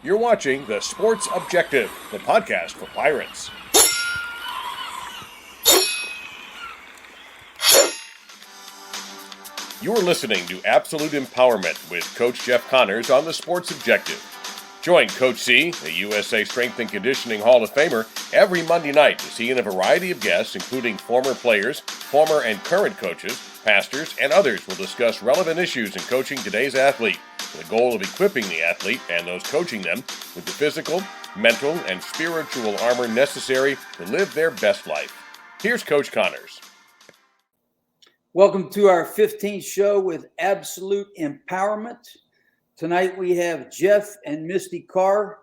You're watching The Sports Objective, the podcast for Pirates. You're listening to Absolute Empowerment with Coach Jeff Connors on The Sports Objective. Join Coach C, the USA Strength and Conditioning Hall of Famer, every Monday night as he and a variety of guests, including former players, former and current coaches, pastors, and others will discuss relevant issues in coaching today's athlete, with the goal of equipping the athlete and those coaching them with the physical, mental, and spiritual armor necessary to live their best life. Here's Coach Connors. Welcome to our 15th show with Absolute Empowerment. Tonight we have Jeff and Misty Kerr,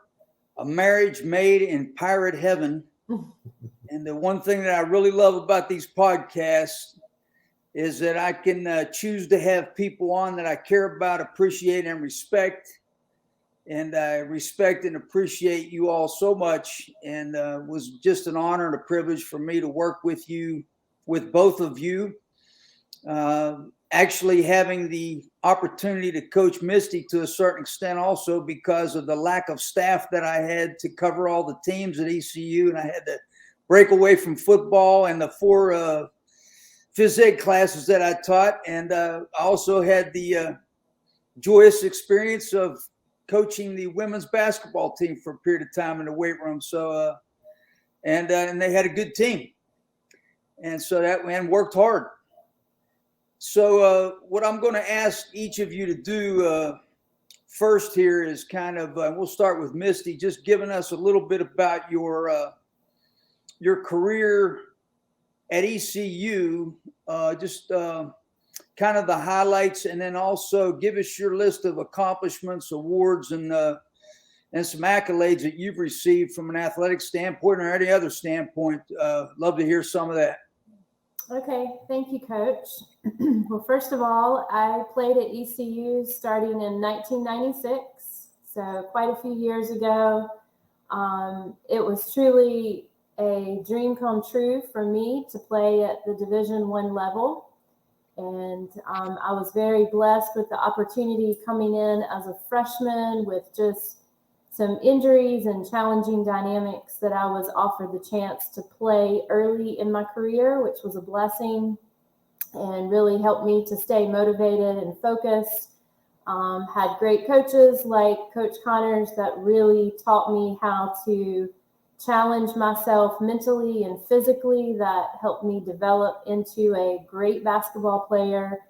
a marriage made in pirate heaven. And the one thing that I really love about these podcasts is that I can choose to have people on that I care about, appreciate, and respect. And I respect and appreciate you all so much. And it was just an honor and a privilege for me to work with you, with both of you. Actually having the opportunity to coach Misty to a certain extent also because of the lack of staff that I had to cover all the teams at ECU, and I had to break away from football and the 4 phys ed classes that I taught, and I also had the joyous experience of coaching the women's basketball team for a period of time in the weight room. So and they had a good team, and so that man worked hard. So what I'm going to ask each of you to do first here is kind of, we'll start with Misty, just giving us a little bit about your career at ECU, just kind of the highlights, and then also give us your list of accomplishments, awards, and some accolades that you've received from an athletic standpoint or any other standpoint. Love to hear some of that. Okay, thank you, Coach. Well, first of all, I played at ECU starting in 1996, so quite a few years ago. It was truly a dream come true for me to play at the Division I level, and I was very blessed with the opportunity coming in as a freshman with just some injuries and challenging dynamics that I was offered the chance to play early in my career, which was a blessing and really helped me to stay motivated and focused. Had great coaches like Coach Connors that really taught me how to challenge myself mentally and physically, that helped me develop into a great basketball player,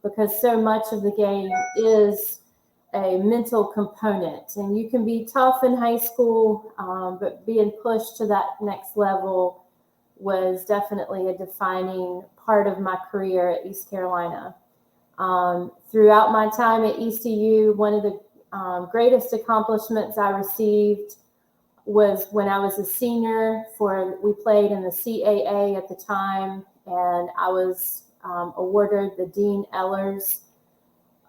because so much of the game is a mental component, and you can be tough in high school, but being pushed to that next level was definitely a defining part of my career at East Carolina. Throughout my time at ECU, one of the greatest accomplishments I received was when I was a senior. We played in the CAA at the time, and I was awarded the Dean Ehlers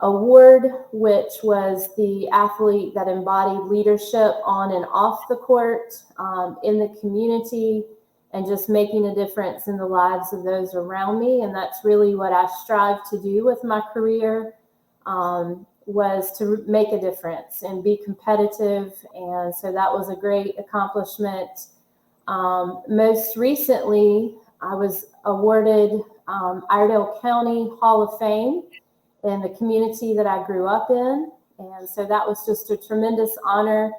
Award, which was the athlete that embodied leadership on and off the court, in the community, and just making a difference in the lives of those around me. And that's really what I strive to do with my career, was to make a difference and be competitive. And so that was a great accomplishment. Most recently, I was awarded Iredell County Hall of Fame in the community that I grew up in. And so that was just a tremendous honor.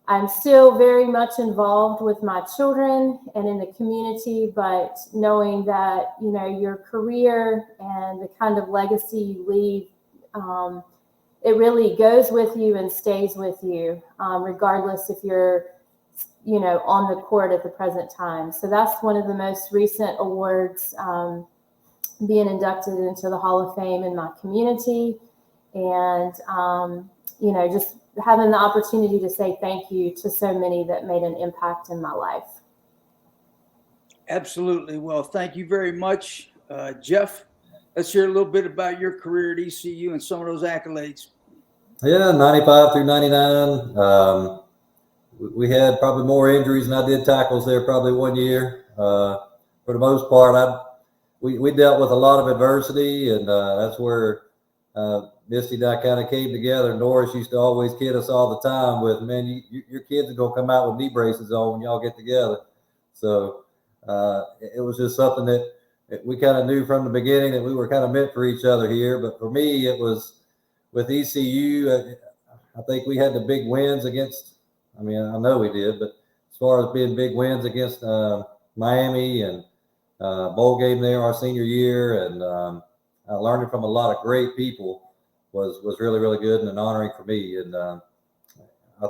I'm still very much involved with my children and in the community, but knowing that, your career and the kind of legacy you leave, it really goes with you and stays with you, regardless if you're, on the court at the present time. So that's one of the most recent awards, being inducted into the Hall of Fame in my community, and, just having the opportunity to say thank you to so many that made an impact in my life. Absolutely. Well, thank you very much, Jeff. Let's hear a little bit about your career at ECU and some of those accolades. Yeah, 95 through 99. We had probably more injuries than I did tackles there probably one year. For the most part, we dealt with a lot of adversity, and that's where Misty and I kind of came together. Norris used to always kid us all the time with, man, your kids are going to come out with knee braces on when y'all get together. So it was just something that we kind of knew from the beginning that we were kind of meant for each other here. But for me, it was with ECU, I think we had the big wins against, I know we did, but as far as being big wins against Miami and bowl game there our senior year, and learning from a lot of great people was really, really good and an honoring for me. And I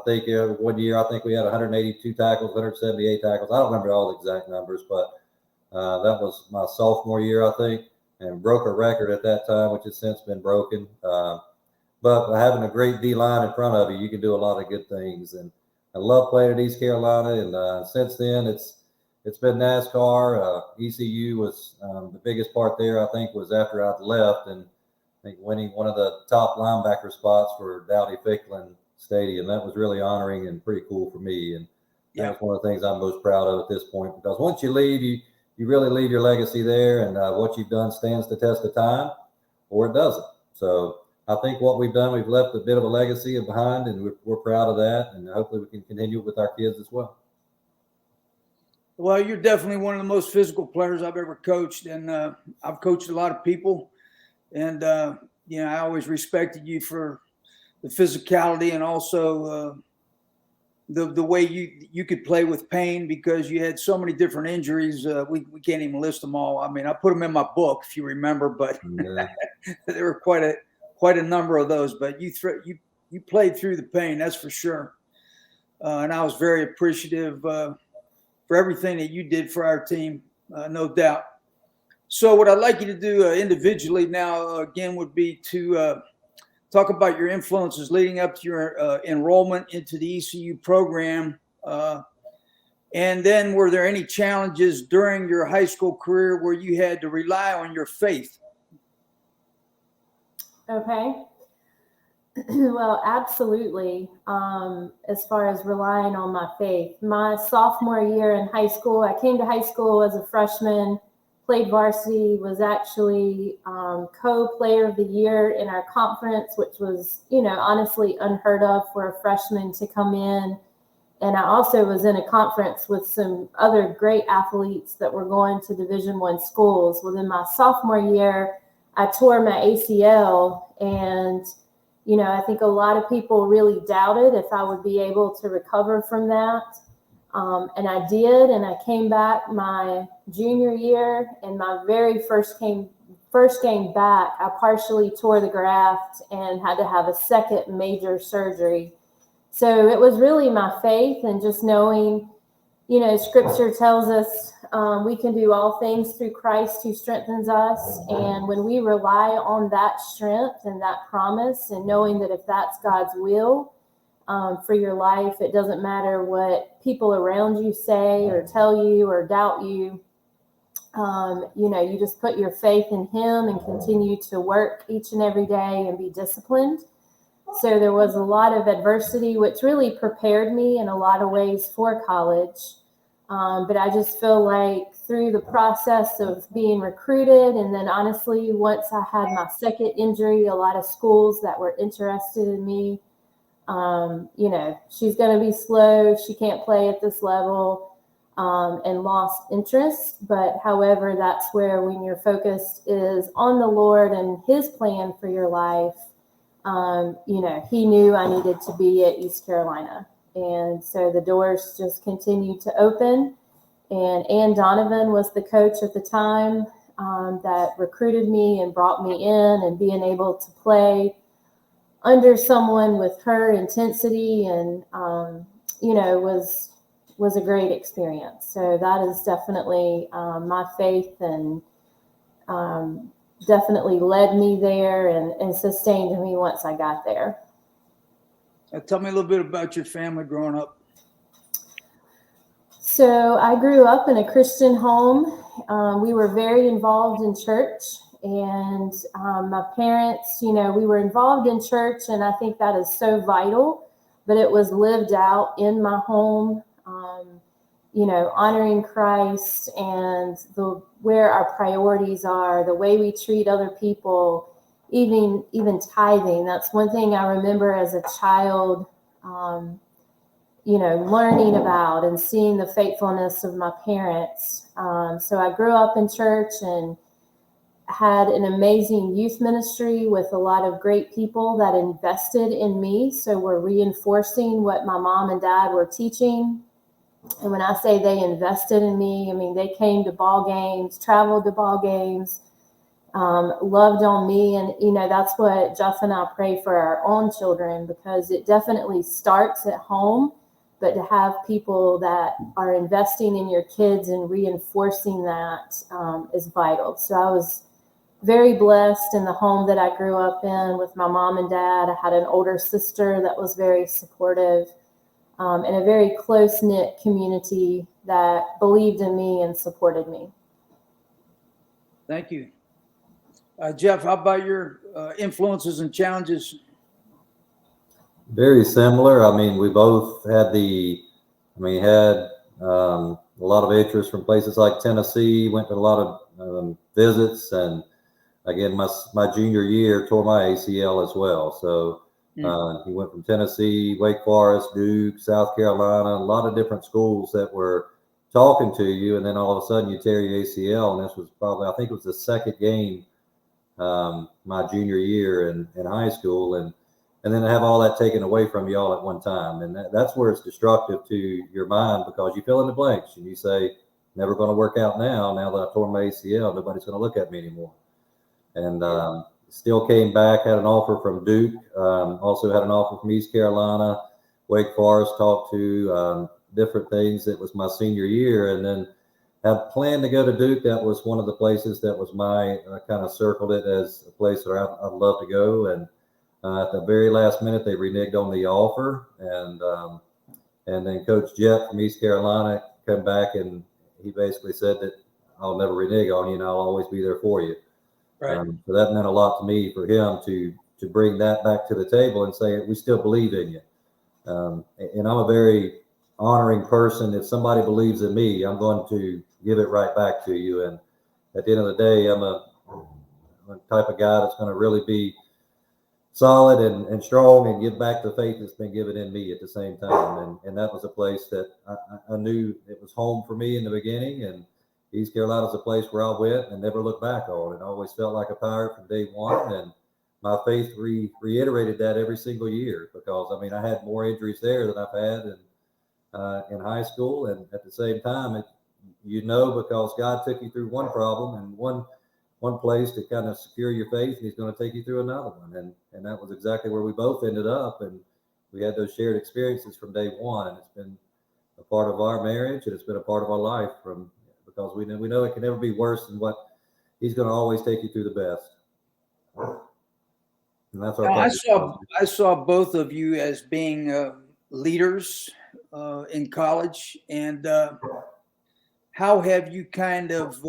think 1 year, I think we had 182 tackles, 178 tackles. I don't remember all the exact numbers, but that was my sophomore year, I think, and broke a record at that time, which has since been broken. But having a great D-line in front of you, you can do a lot of good things. And I love playing at East Carolina. And since then, it's been NASCAR. ECU was the biggest part there, I think, was after I'd left, and I think winning one of the top linebacker spots for Dowdy Ficklen Stadium. That was really honoring and pretty cool for me. And that's one of the things I'm most proud of at this point, because once you leave, you really leave your legacy there, and what you've done stands the test of time, or it doesn't. So I think what we've done, we've left a bit of a legacy behind, and we're proud of that, and hopefully we can continue with our kids as well. Well, you're definitely one of the most physical players I've ever coached, and I've coached a lot of people, and I always respected you for the physicality and also the way you could play with pain, because you had so many different injuries. We can't even list them all. I mean, I put them in my book, if you remember, but there were quite a number of those. But you played through the pain, that's for sure. And I was very appreciative for everything that you did for our team, no doubt. So what I'd like you to do individually now, again, would be to talk about your influences leading up to your enrollment into the ECU program. And then were there any challenges during your high school career where you had to rely on your faith? Okay. Well, absolutely. As far as relying on my faith, my sophomore year in high school, I came to high school as a freshman, played varsity, was actually co-player of the year in our conference, which was, honestly unheard of for a freshman to come in. And I also was in a conference with some other great athletes that were going to Division I schools. Within my sophomore year, I tore my ACL, and I think a lot of people really doubted if I would be able to recover from that. And I did, and I came back my junior year, and my very first game back, I partially tore the graft and had to have a second major surgery. So it was really my faith and just knowing, Scripture tells us we can do all things through Christ who strengthens us. And when we rely on that strength and that promise, and knowing that if that's God's will for your life, it doesn't matter what people around you say or tell you or doubt you. You just put your faith in Him and continue to work each and every day and be disciplined. So there was a lot of adversity, which really prepared me in a lot of ways for college. But I just feel like through the process of being recruited, and then honestly, once I had my second injury, a lot of schools that were interested in me, she's going to be slow, she can't play at this level, and lost interest. But however, that's where when your focus is on the Lord and His plan for your life, He knew I needed to be at East Carolina. And so the doors just continued to open. And Ann Donovan was the coach at the time that recruited me and brought me in, and being able to play under someone with her intensity and, was a great experience. So that is definitely my faith, and definitely led me there and sustained me once I got there. Tell me a little bit about your family growing up. So I grew up in a Christian home. We were very involved in church, and my parents, we were involved in church, and I think that is so vital, but it was lived out in my home, honoring Christ and where our priorities are, the way we treat other people, even tithing. That's one thing I remember as a child, learning about and seeing the faithfulness of my parents. So I grew up in church and had an amazing youth ministry with a lot of great people that invested in me. So we're reinforcing what my mom and dad were teaching. And when I say they invested in me, I mean, they came to ball games, traveled to ball games, loved on me. And, that's what Jeff and I pray for our own children, because it definitely starts at home, but to have people that are investing in your kids and reinforcing that is vital. So I was very blessed in the home that I grew up in with my mom and dad. I had an older sister that was very supportive, and a very close-knit community that believed in me and supported me. Thank you. Jeff, how about your influences and challenges? Very similar. I mean, we both had a lot of interest from places like Tennessee, went to a lot of visits, and again, my junior year tore my ACL as well. So he went from Tennessee, Wake Forest, Duke, South Carolina, a lot of different schools that were talking to you, and then all of a sudden you tear your ACL, and this was probably, I think it was the second game my junior year in high school, and then to have all that taken away from you all at one time, and that's where it's destructive to your mind, because you fill in the blanks and you say, never going to work out now that I tore my ACL, nobody's going to look at me anymore. And still came back, had an offer from Duke, also had an offer from East Carolina, Wake Forest, talked to different things. It was my senior year, and then had planned to go to Duke. That was one of the places that was I kind of circled it as a place that I'd love to go. And at the very last minute, they reneged on the offer. And then Coach Jeff from East Carolina came back, and he basically said that I'll never renege on you, and I'll always be there for you. Right. So that meant a lot to me, for him to bring that back to the table and say, we still believe in you. And I'm a very honoring person. If somebody believes in me, I'm going to give it right back to you. And at the end of the day, I'm a type of guy that's going to really be solid and strong and give back the faith that's been given in me at the same time. And that was a place that I knew it was home for me in the beginning. And East Carolina is a place where I went and never looked back on. And I always felt like a Pirate from day one. And my faith reiterated that every single year, because, I mean, I had more injuries there than I've had in high school. And at the same time, because God took you through one problem and one place to kind of secure your faith, and he's going to take you through another one. And that was exactly where we both ended up. And we had those shared experiences from day one. And it's been a part of our marriage, and it's been a part of our life because we know it can never be worse than what he's going to always take you through the best. And that's our I saw both of you as being leaders in college. And how have you kind of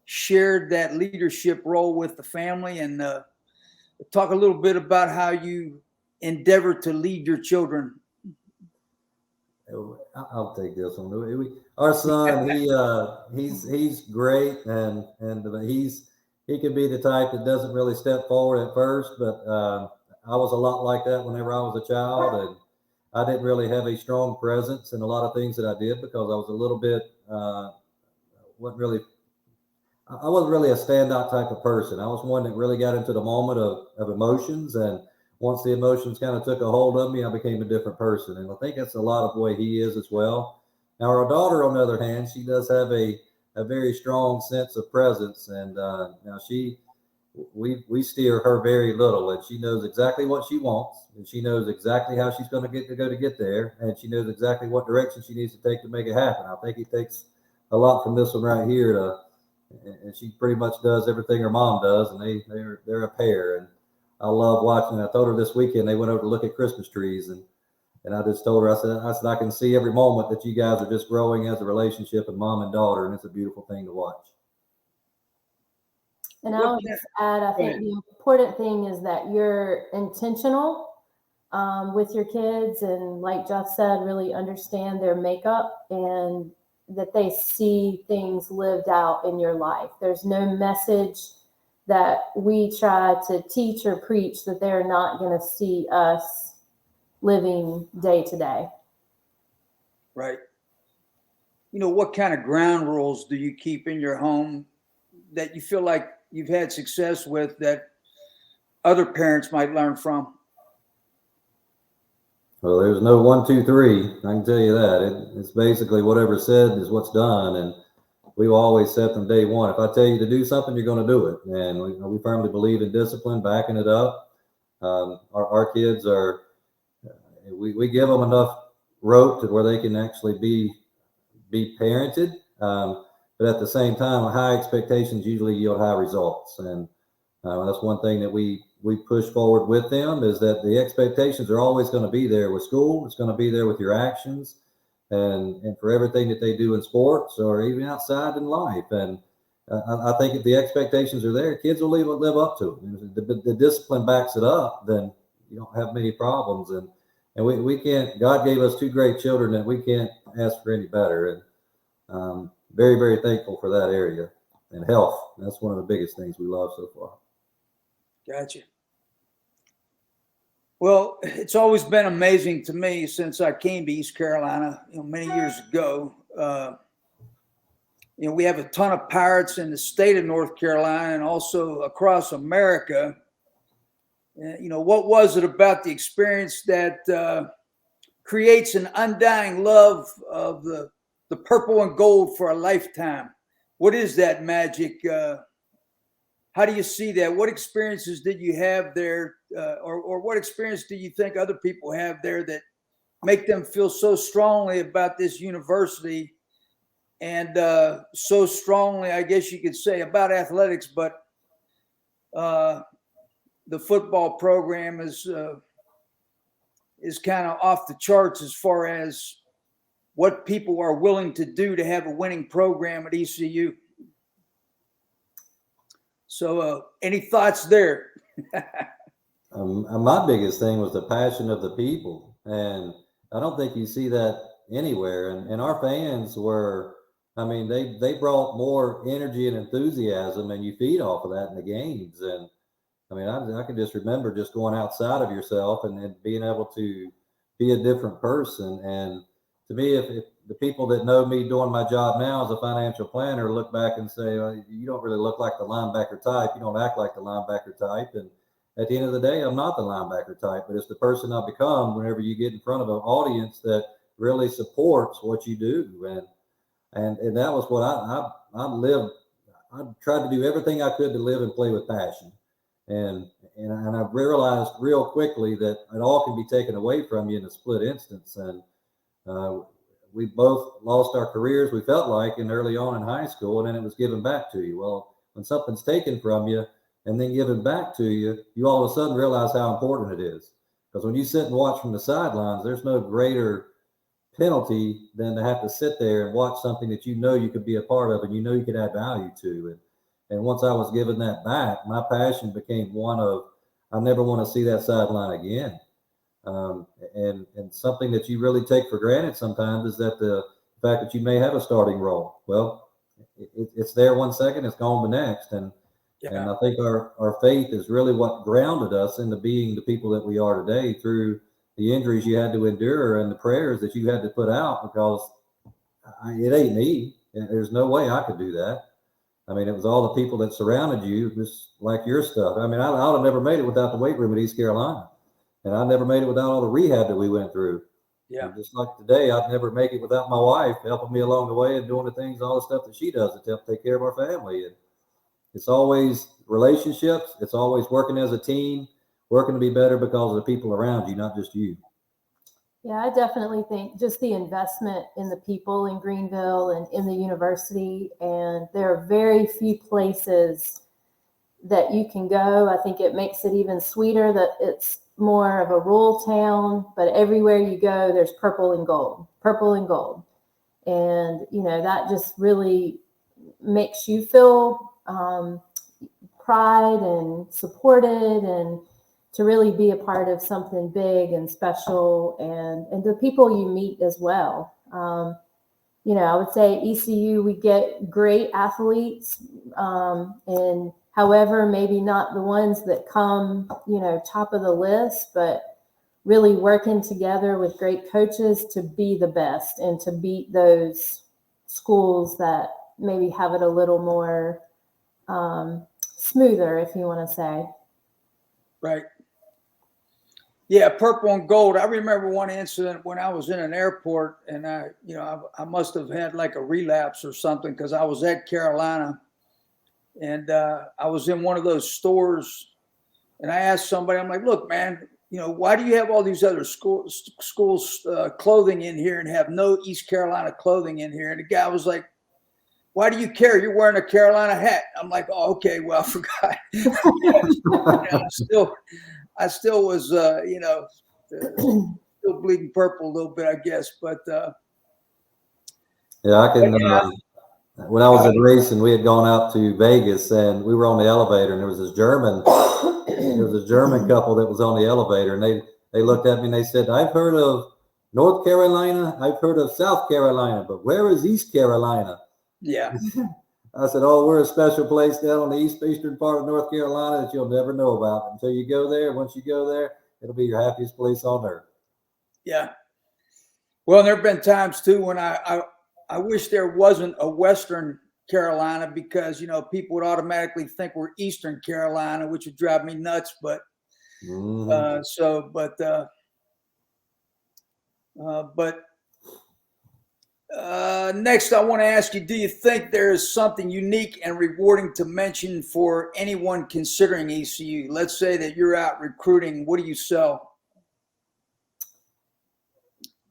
shared that leadership role with the family? And talk a little bit about how you endeavor to lead your children. I'll take this one. Our son, he's great, and he can be the type that doesn't really step forward at first, but I was a lot like that whenever I was a child, and I didn't really have a strong presence in a lot of things that I did, because I was a little bit I wasn't really a standout type of person. I was one that really got into the moment of emotions, and once the emotions kind of took a hold of me, I became a different person. And I think that's a lot of the way he is as well. Now, our daughter, on the other hand, she does have a very strong sense of presence. And now we steer her very little, and she knows exactly what she wants, and she knows exactly how she's going to get there. And she knows exactly what direction she needs to take to make it happen. I think it takes a lot from this one right here and she pretty much does everything her mom does, and they're a pair. And I love watching. I told her this weekend they went over to look at Christmas trees, and I just told her, I said I can see every moment that you guys are just growing as a relationship, and mom and daughter, and it's a beautiful thing to watch. And I'll just add, I think the important thing is that you're intentional with your kids, and like Jeff said, really understand their makeup, and that they see things lived out in your life. There's no message that we try to teach or preach that they're not going to see us living day to day. Right. You know, what kind of ground rules do you keep in your home that you feel like you've had success with that other parents might learn from? Well, there's no 1, 2, 3. I can tell you that. It's basically whatever's said is what's done. And we've always said from day one, if I tell you to do something, you're going to do it. And we firmly believe in discipline, backing it up. Our kids are, we give them enough rope to where they can actually be parented. But at the same time, high expectations usually yield high results. And that's one thing that we push forward with them, is that the expectations are always going to be there with school. It's going to be there with your actions and for everything that they do in sports or even outside in life. And I think if the expectations are there, kids will live up to it. If the discipline backs it up, then you don't have many problems. And we can't, God gave us two great children that we can't ask for any better. And very, very thankful for that area. And health, that's one of the biggest things we love so far. Gotcha. Well, it's always been amazing to me since I came to East Carolina, many years ago. We have a ton of Pirates in the state of North Carolina and also across America. What was it about the experience that creates an undying love of the purple and gold for a lifetime? What is that magic? How do you see that? What experiences did you have there, or what experience do you think other people have there that make them feel so strongly about this university and so strongly, I guess you could say, about athletics, but the football program is kind of off the charts as far as what people are willing to do to have a winning program at ECU. So any thoughts there? My biggest thing was the passion of the people. And I don't think you see that anywhere. And our fans were, they brought more energy and enthusiasm, and you feed off of that in the games. And I can just remember just going outside of yourself and being able to be a different person. And to me, if the people that know me doing my job now as a financial planner look back and say, you don't really look like the linebacker type. You don't act like the linebacker type. And at the end of the day, I'm not the linebacker type, but it's the person I become whenever you get in front of an audience that really supports what you do. And that was what I lived. I tried to do everything I could to live and play with passion. And I realized real quickly that it all can be taken away from you in a split instance. And we both lost our careers, we felt like, early on in high school, and then it was given back to you. Well, when something's taken from you and then given back to you, you all of a sudden realize how important it is. Because when you sit and watch from the sidelines, there's no greater penalty than to have to sit there and watch something that you know you could be a part of and you know you could add value to. And once I was given that back, my passion became one of, I never want to see that sideline again. And something that you really take for granted sometimes is that the fact that you may have a starting role. Well, it's there 1 second, it's gone the next. And I think our faith is really what grounded us into being the people that we are today through the injuries you had to endure and the prayers that you had to put out, because it ain't me. There's no way I could do that. It was all the people that surrounded you, just like your stuff. I would have never made it without the weight room at East Carolina. And I never made it without all the rehab that we went through. Yeah. And just like today, I'd never make it without my wife helping me along the way and doing the things, all the stuff that she does to help take care of our family. And it's always relationships. It's always working as a team, working to be better because of the people around you, not just you. Yeah, I definitely think just the investment in the people in Greenville and in the university, and there are very few places that you can go. I think it makes it even sweeter that it's more of a rural town, but everywhere you go, there's purple and gold. And, that just really makes you feel pride and supported, and to really be a part of something big and special, and the people you meet as well. I would say at ECU, we get great athletes, and However, maybe not the ones that come, top of the list, but really working together with great coaches to be the best and to beat those schools that maybe have it a little more smoother, if you want to say. Right. Yeah, purple and gold. I remember one incident when I was in an airport, and I must have had like a relapse or something, because I was at Carolina, and I was in one of those stores, and I asked somebody, I'm like, look, man, why do you have all these other schools clothing in here and have no East Carolina clothing in here? And the guy was like, why do you care? You're wearing a Carolina hat. I'm like, oh, okay, well, I forgot. I still was, still bleeding purple a little bit, I guess. But yeah, I can. When I was in racing, we had gone out to Vegas, and we were on the elevator, and there was this German couple that was on the elevator, and they looked at me and they said, I've heard of North Carolina, I've heard of South Carolina, but where is East Carolina? Yeah. I said, oh, we're a special place down on the eastern part of North Carolina that you'll never know about until you go there. Once you go there, it'll be your happiest place on earth. Yeah. Well, there have been times too when I wish there wasn't a Western Carolina, because people would automatically think we're Eastern Carolina, which would drive me nuts. But next, I want to ask you: do you think there is something unique and rewarding to mention for anyone considering ECU? Let's say that you're out recruiting. What do you sell?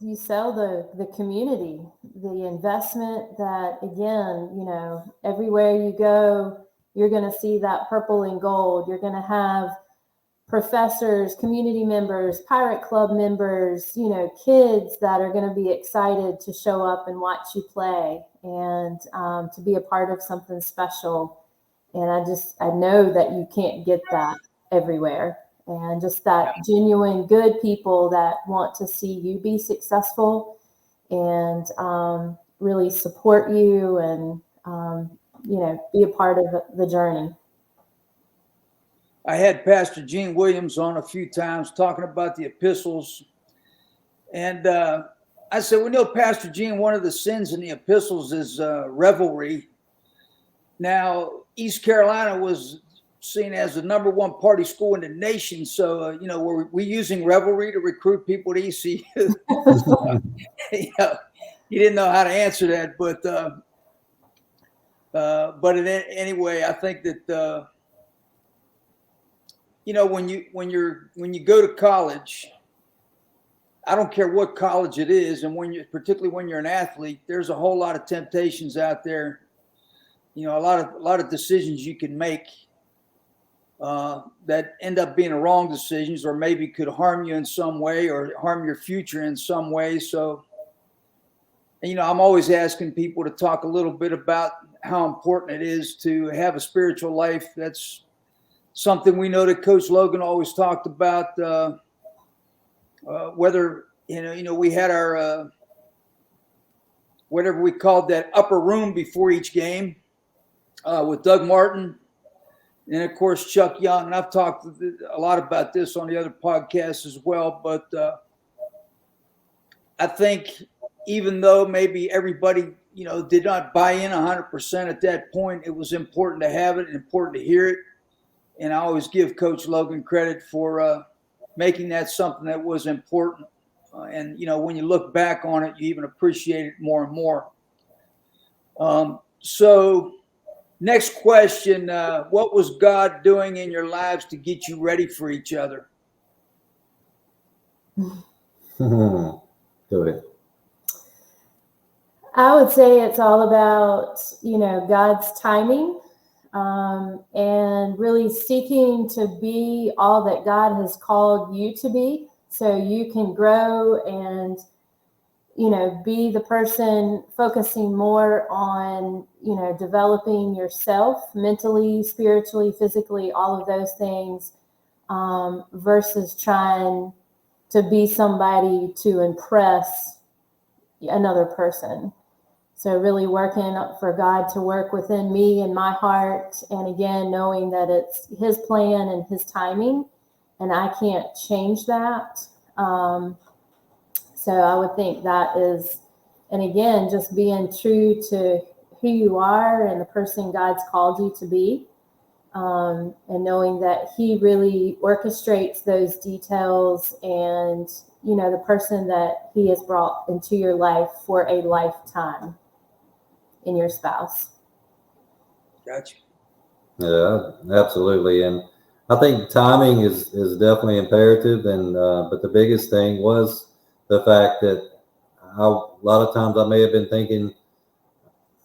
You sell the community, the investment that, again, everywhere you go, you're going to see that purple and gold. You're going to have professors, community members, Pirate Club members, kids that are going to be excited to show up and watch you play and to be a part of something special. And I know that you can't get that everywhere. And just that genuine good people that want to see you be successful and really support you and, be a part of the journey. I had Pastor Gene Williams on a few times talking about the epistles. And I said, Pastor Gene, one of the sins in the epistles is revelry. Now, East Carolina was seen as the number one party school in the nation. So, were we using revelry to recruit people to ECU? He didn't know how to answer that. But anyway, I think that, when you go to college, I don't care what college it is, and particularly when you're an athlete, there's a whole lot of temptations out there. A lot of decisions you can make that end up being the wrong decisions, or maybe could harm you in some way or harm your future in some way. So, I'm always asking people to talk a little bit about how important it is to have a spiritual life. That's something we know that Coach Logan always talked about. Whether we had our whatever we called that upper room before each game with Doug Martin, and of course Chuck Young. And I've talked a lot about this on the other podcasts as well. But I think even though maybe everybody did not buy in 100% at that point, it was important to have it and important to hear it. And I always give Coach Logan credit for making that something that was important. And, when you look back on it, you even appreciate it more and more. So next question, what was God doing in your lives to get you ready for each other? Go ahead. I would say it's all about, God's timing. And really seeking to be all that God has called you to be, so you can grow and, be the person focusing more on, developing yourself mentally, spiritually, physically, all of those things, versus trying to be somebody to impress another person. So really working for God to work within me and my heart. And again, knowing that it's his plan and his timing, and I can't change that. So I would think that is, and again, just being true to who you are and the person God's called you to be. And knowing that he really orchestrates those details and, you know, the person that he has brought into your life for a lifetime in your spouse. Gotcha. Yeah, absolutely. And I think timing is definitely imperative. And, but the biggest thing was the fact that a lot of times I may have been thinking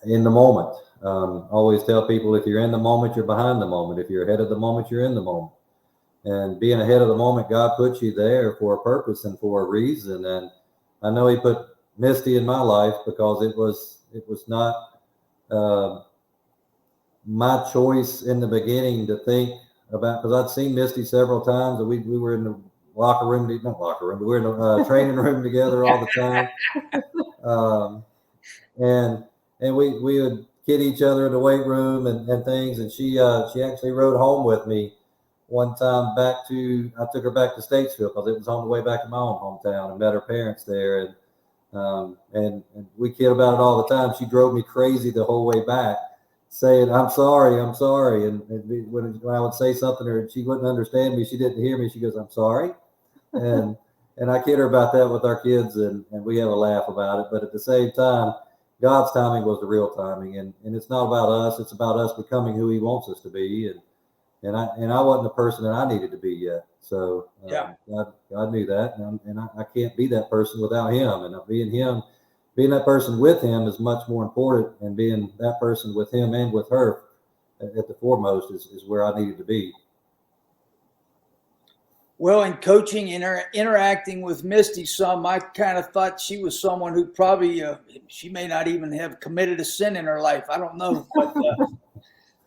in the moment. Always tell people, if you're in the moment, you're behind the moment. If you're ahead of the moment, you're in the moment. And being ahead of the moment, God put you there for a purpose and for a reason. And I know he put Misty in my life because it was not my choice in the beginning to think about, because I'd seen Misty several times, and we were in the locker room, not locker room, but we were in the training room together all the time. And we would kid each other in the weight room and things. And she actually rode home with me one time I took her back to Statesville because it was on the way back to my own hometown, and met her parents there. And we kid about it all the time. She drove me crazy the whole way back, saying, I'm sorry. And when I would say something or she wouldn't understand me, she didn't hear me, she goes, I'm sorry. And I kid her about that with our kids, and we have a laugh about it. But at the same time, God's timing was the real timing, and it's not about us. It's about us becoming who he wants us to be. And I wasn't the person that I needed to be yet. So God knew that, and I can't be that person without him. And being that person with him is much more important, and being that person with him and with her at the foremost is where I needed to be. Well, in coaching and interacting with Misty some, I kind of thought she was someone who probably, she may not even have committed a sin in her life. I don't know. But,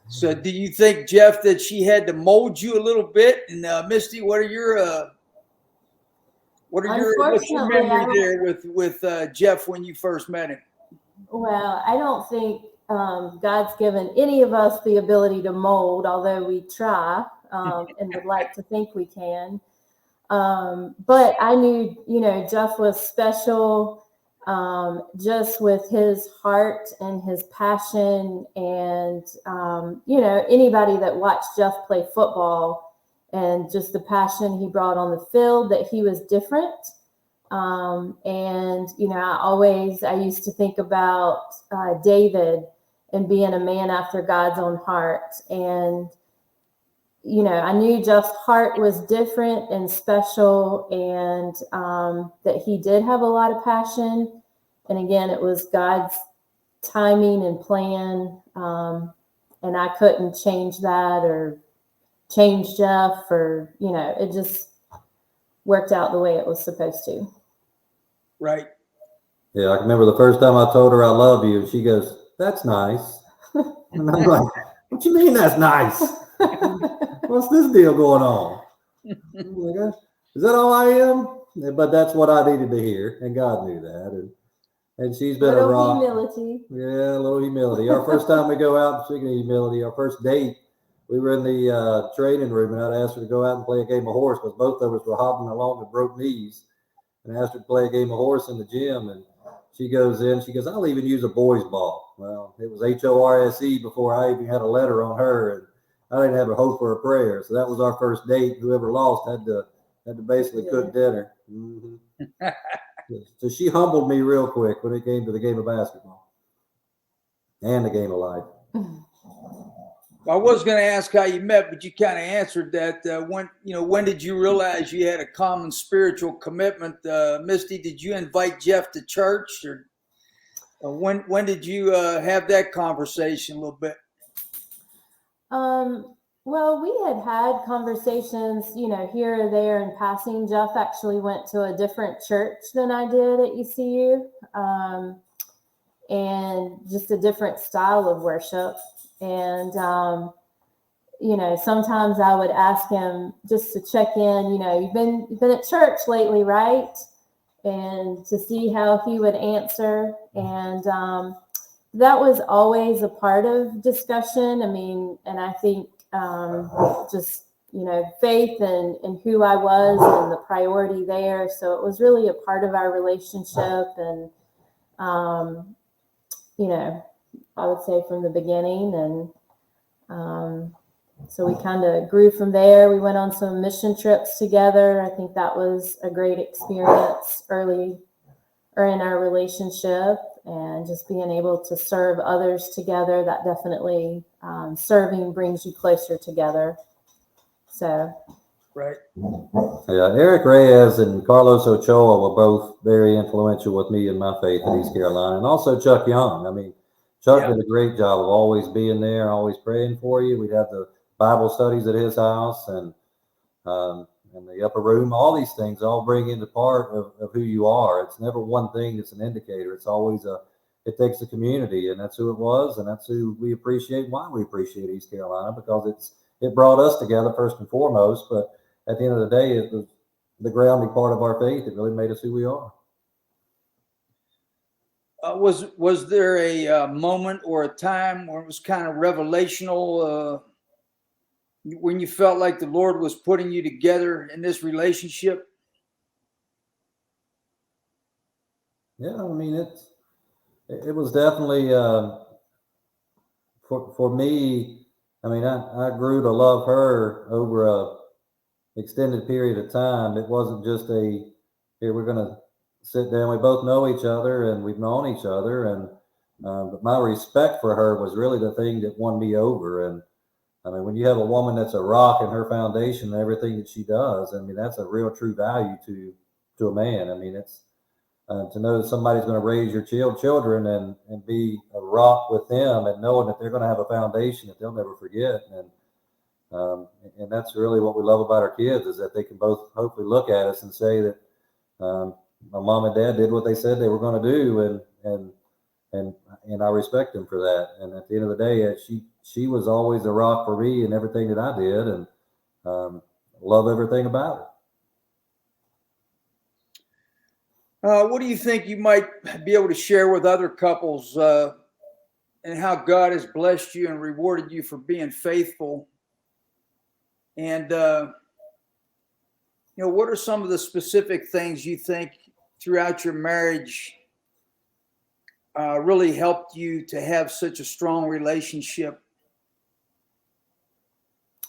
so do you think, Jeff, that she had to mold you a little bit? And Misty, what's your memory there with Jeff when you first met him? Well, I don't think God's given any of us the ability to mold, although we try and would like to think we can. But I knew, Jeff was special just with his heart and his passion. And, anybody that watched Jeff play football and just the passion he brought on the field, that he was different. I used to think about David and being a man after God's own heart. And, I knew Jeff's heart was different and special, and that he did have a lot of passion. And again, it was God's timing and plan. And I couldn't change that or change Jeff, or, it just worked out the way it was supposed to. Right. Yeah, I remember the first time I told her I love you, and she goes, "That's nice." And I'm like, "What you mean that's nice? What's this deal going on?" Like, is that all I am? But that's what I needed to hear, and God knew that. And she's been a rock. Humility. Yeah, a little humility. Our first time we go out, speaking of humility, our first date, we were in the training room, and I'd asked her to go out and play a game of horse because both of us were hobbling along with broke knees. And I asked her to play a game of horse in the gym, and she goes in. She goes, "I'll even use a boy's ball." Well, it was HORSE before I even had a letter on her, and I didn't have a hope or a prayer. So that was our first date. Whoever lost had to basically cook dinner. Mm-hmm. So she humbled me real quick when it came to the game of basketball and the game of life. I was going to ask how you met, but you kind of answered that. When did you realize you had a common spiritual commitment? Misty, did you invite Jeff to church, or when did you have that conversation a little bit? Well, we had conversations, here or there in passing. Jeff actually went to a different church than I did at ECU, and just a different style of worship. And, sometimes I would ask him just to check in, you've been at church lately, right? And to see how he would answer. And that was always a part of discussion. I mean, and I think just, faith and who I was and the priority there. So it was really a part of our relationship. And, I would say from the beginning. And so we kind of grew from there. We went on some mission trips together. I think that was a great experience early or in our relationship, and just being able to serve others together. That definitely, serving brings you closer together. So. Right. Yeah, Eric Reyes and Carlos Ochoa were both very influential with me in my faith in East Carolina, and also Chuck Young. I mean, Chuck did a great job of always being there, always praying for you. We'd have the Bible studies at his house, and the upper room. All these things all bring into part of who you are. It's never one thing that's an indicator. It's always it takes a community, and that's who it was, and that's who we appreciate. Why we appreciate East Carolina, because it brought us together first and foremost, but at the end of the day, it was the grounding part of our faith. It really made us who we are. Was there a moment or a time where it was kind of revelational, when you felt like the Lord was putting you together in this relationship? Yeah, I mean, it was definitely for me. I mean, I grew to love her over a extended period of time. It wasn't just here we're going to sit down. We both know each other and we've known each other, and but my respect for her was really the thing that won me over. And I mean, when you have a woman that's a rock in her foundation and everything that she does, I mean, that's a real true value to a man. I mean, it's to know that somebody's going to raise your children and be a rock with them, and knowing that they're going to have a foundation that they'll never forget. And that's really what we love about our kids, is that they can both hopefully look at us and say that my mom and dad did what they said they were going to do, and I respect them for that. And at the end of the day, she was always a rock for me in everything that I did, and love everything about it. What do you think you might be able to share with other couples, and how God has blessed you and rewarded you for being faithful? And, what are some of the specific things you think throughout your marriage really helped you to have such a strong relationship?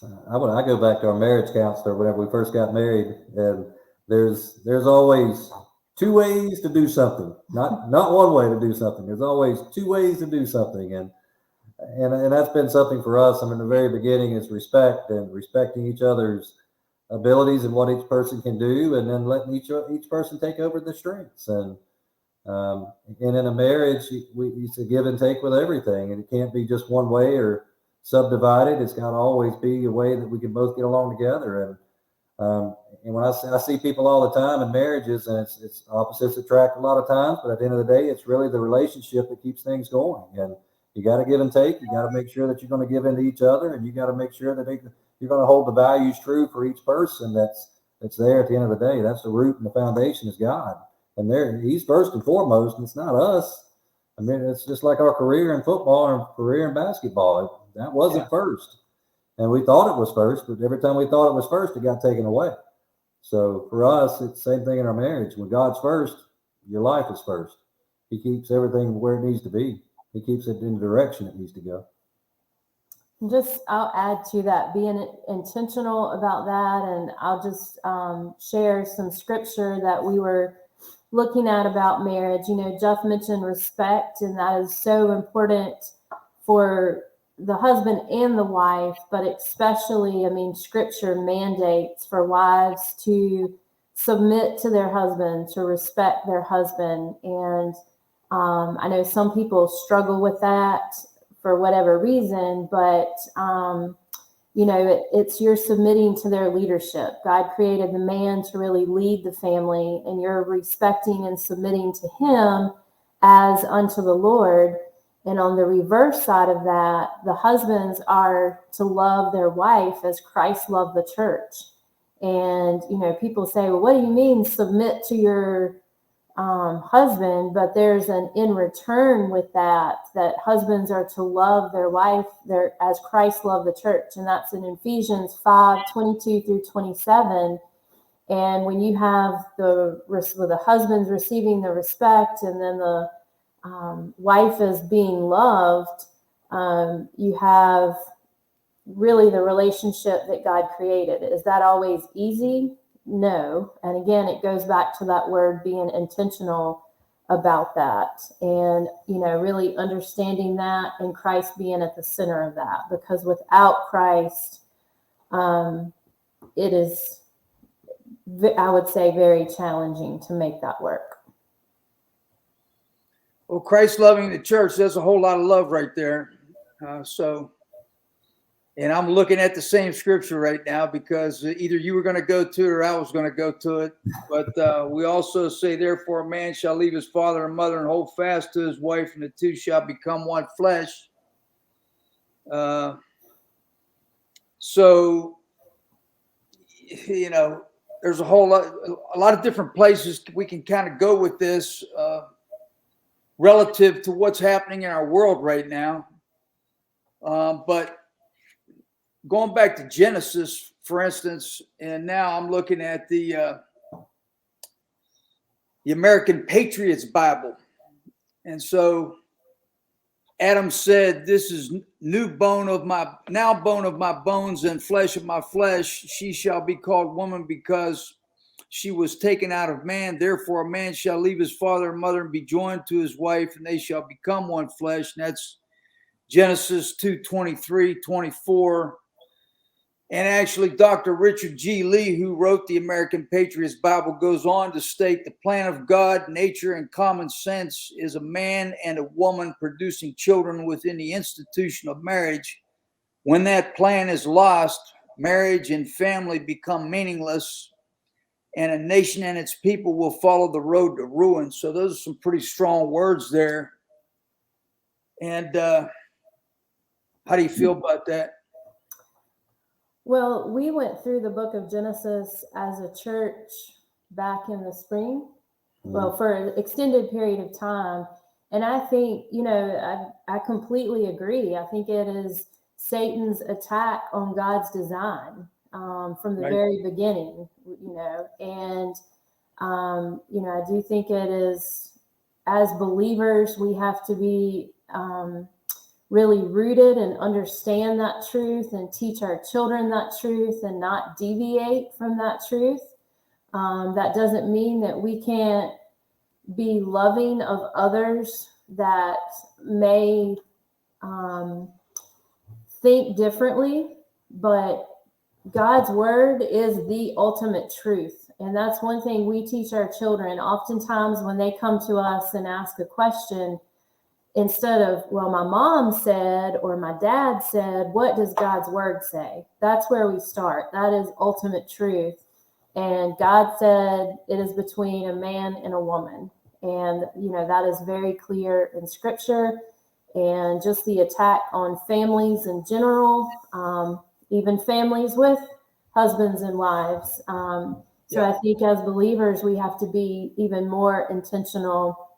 I go back to our marriage counselor whenever we first got married, and there's always two ways to do something, not one way to do something. There's always two ways to do something, and that's been something for us. I mean, the very beginning is respect, and respecting each other's abilities and what each person can do, and then letting each person take over the strengths. And in a marriage, it's a give and take with everything, and it can't be just one way or subdivided. It's got to always be a way that we can both get along together. And when I see people all the time in marriages, and it's opposites attract a lot of times, but at the end of the day, it's really the relationship that keeps things going. And you got to give and take. You got to make sure that you're going to give into each other, and you got to make sure that you're going to hold the values true for each person that's there at the end of the day. That's the root and the foundation is God. And he's first and foremost, and it's not us. I mean, it's just like our career in football and career in basketball. That wasn't first. And we thought it was first, but every time we thought it was first, it got taken away. So for us, it's the same thing in our marriage. When God's first, your life is first. He keeps everything where it needs to be. He keeps it in the direction it needs to go. I'll add to that, being intentional about that. And I'll just share some scripture that we were looking at about marriage. Jeff mentioned respect, and that is so important for the husband and the wife, but especially, scripture mandates for wives to submit to their husband, to respect their husband. And I know some people struggle with that for whatever reason, but it's you're submitting to their leadership. God created the man to really lead the family, and you're respecting and submitting to him as unto the Lord. And on the reverse side of that, the husbands are to love their wife as Christ loved the church. And, people say, well, what do you mean submit to your husband, but there's an in return with that husbands are to love their wife as Christ loved the church. And that's in Ephesians 5:22 through 27. And when you have the husbands receiving the respect and then the wife is being loved, you have really the relationship that God created. Is that always easy? No. And again, it goes back to that word being intentional about that, and really understanding that, and Christ being at the center of that, because without Christ, it is, I would say, very challenging to make that work. Well, Christ loving the church, there's a whole lot of love right there. And I'm looking at the same scripture right now, because either you were going to go to it or I was going to go to it. But we also say, therefore, a man shall leave his father and mother and hold fast to his wife, and the two shall become one flesh. So, there's a lot of different places we can kind of go with this relative to what's happening in our world right now. But going back to Genesis, for instance, and now I'm looking at the American Patriots Bible. And so Adam said, this is bone of my bones and flesh of my flesh. She shall be called woman, because she was taken out of man. Therefore, a man shall leave his father and mother and be joined to his wife, and they shall become one flesh. And that's Genesis 2:23, 24. And actually, Dr. Richard G. Lee, who wrote the American Patriots Bible, goes on to state the plan of God, nature, and common sense is a man and a woman producing children within the institution of marriage. When that plan is lost, marriage and family become meaningless, and a nation and its people will follow the road to ruin. So those are some pretty strong words there. And how do you feel about that? Well, we went through the book of Genesis as a church back in the spring, well, for an extended period of time. And I think, I completely agree. I think it is Satan's attack on God's design from the very beginning, and, I do think it is, as believers, we have to be really rooted and understand that truth and teach our children that truth and not deviate from that truth. That doesn't mean that we can't be loving of others that may think differently, but God's word is the ultimate truth. And that's one thing we teach our children. Oftentimes when they come to us and ask a question, instead of, well, my mom said or my dad said, what does God's word say? That's where we start. That is ultimate truth. And God said it is between a man and a woman. And, that is very clear in scripture. And just the attack on families in general, even families with husbands and wives. So I think as believers, we have to be even more intentional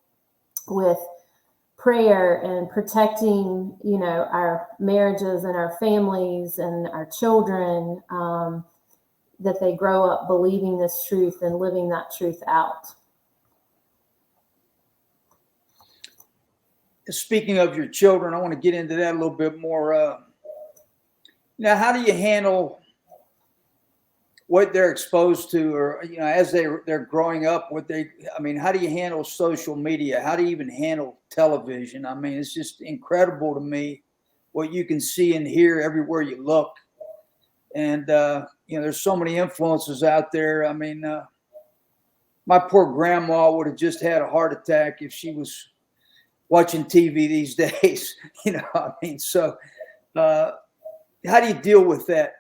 with prayer and protecting, our marriages and our families and our children, that they grow up believing this truth and living that truth out. Speaking of your children, I want to get into that a little bit more. Now, how do you handle what they're exposed to, or, as they're growing up, how do you handle social media? How do you even handle television? I mean, it's just incredible to me what you can see and hear everywhere you look. And, there's so many influences out there. I mean, my poor grandma would have just had a heart attack if she was watching TV these days. So how do you deal with that?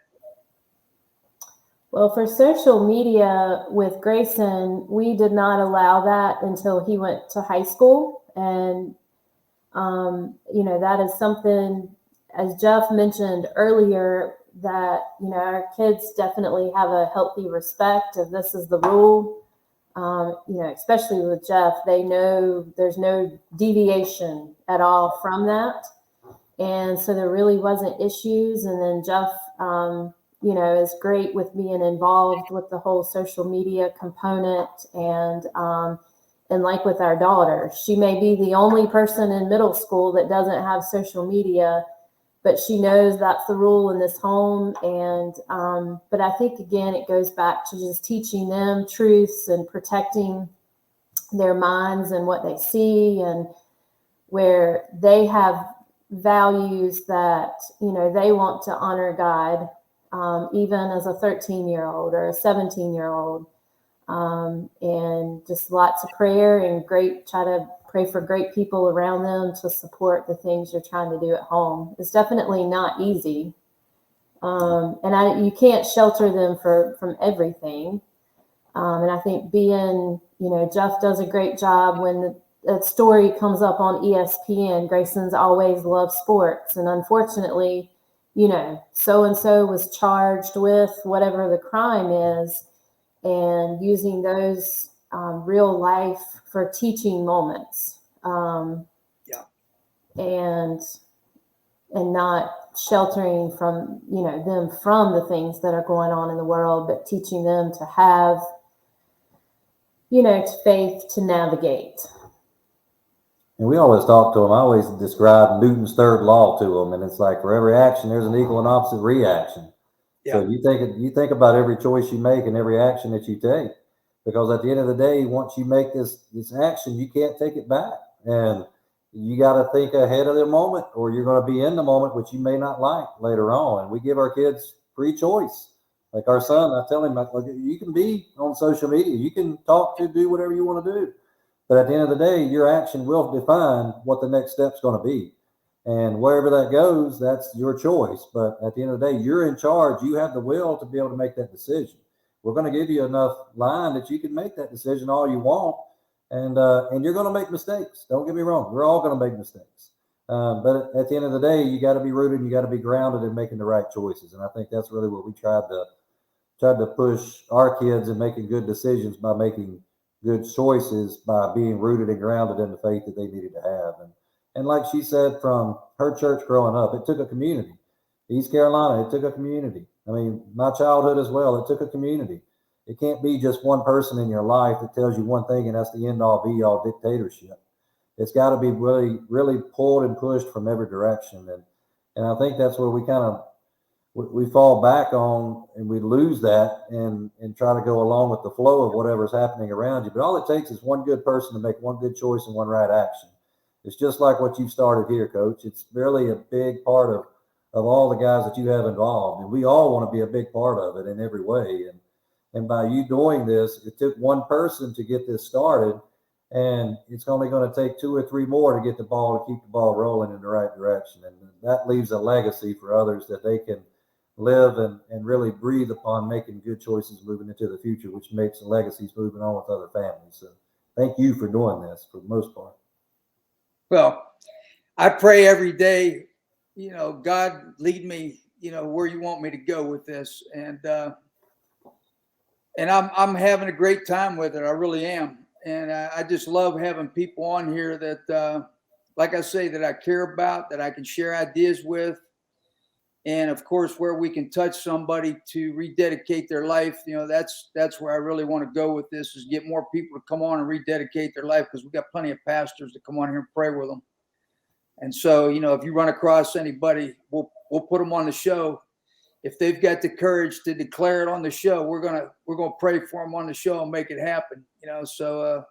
Well, for social media with Grayson, we did not allow that until he went to high school. And, that is something, as Jeff mentioned earlier, that, our kids definitely have a healthy respect of this is the rule. Especially with Jeff, they know there's no deviation at all from that. And so there really wasn't issues. And then Jeff, is great with being involved with the whole social media component. And like with our daughter, she may be the only person in middle school that doesn't have social media, but she knows that's the rule in this home. And, but I think, again, it goes back to just teaching them truths and protecting their minds and what they see, and where they have values that, they want to honor God, even as a 13-year-old or a 17-year-old. And just lots of prayer and try to pray for great people around them to support the things you're trying to do at home. It's definitely not easy. And you can't shelter them from everything. And I think Jeff does a great job when a story comes up on ESPN. Grayson's always loved sports. And unfortunately, so-and-so was charged with whatever the crime is, and using those real life for teaching moments, and not sheltering from them from the things that are going on in the world, but teaching them to have faith to navigate. And we always talk to them. I always describe Newton's third law to them, and it's like for every action, there's an equal and opposite reaction. Yeah. So you think about every choice you make and every action that you take, because at the end of the day, once you make this action, you can't take it back, and you got to think ahead of the moment, or you're going to be in the moment, which you may not like later on. And we give our kids free choice. Like our son, I tell him, you can be on social media, you can do whatever you want to do, but at the end of the day, your action will define what the next step's going to be. And wherever that goes, that's your choice. But at the end of the day, you're in charge. You have the will to be able to make that decision. We're going to give you enough line that you can make that decision all you want. And you're going to make mistakes. Don't get me wrong. We're all going to make mistakes. But at the end of the day, you got to be rooted and you got to be grounded in making the right choices. And I think that's really what we tried to push our kids in making good decisions, by making good choices, by being rooted and grounded in the faith that they needed to have. And like she said, from her church growing up, it took a community. East Carolina, it took a community. I mean, my childhood as well, it took a community. It can't be just one person in your life that tells you one thing and that's the end all be all dictatorship. It's got to be really, really pulled and pushed from every direction. And I think that's where we fall back on, and we lose that and try to go along with the flow of whatever's happening around you. But all it takes is one good person to make one good choice and one right action. It's just like what you've started here, Coach. It's really a big part of all the guys that you have involved. And we all want to be a big part of it in every way. And by you doing this, it took one person to get this started, and it's only going to take 2 or 3 more to get the ball, to keep the ball rolling in the right direction. And that leaves a legacy for others that they can live and really breathe upon, making good choices moving into the future, which makes the legacies moving on with other families. So thank you for doing this for the most part. Well, I pray every day, God lead me, where you want me to go with this. And I'm having a great time with it. I really am. And I just love having people on here that, like I say, that I care about, that I can share ideas with. And of course, where we can touch somebody to rededicate their life, that's where I really want to go with this, is get more people to come on and rededicate their life, because we've got plenty of pastors to come on here and pray with them. And so, if you run across anybody, we'll put them on the show. If they've got the courage to declare it on the show, we're gonna pray for them on the show and make it happen. So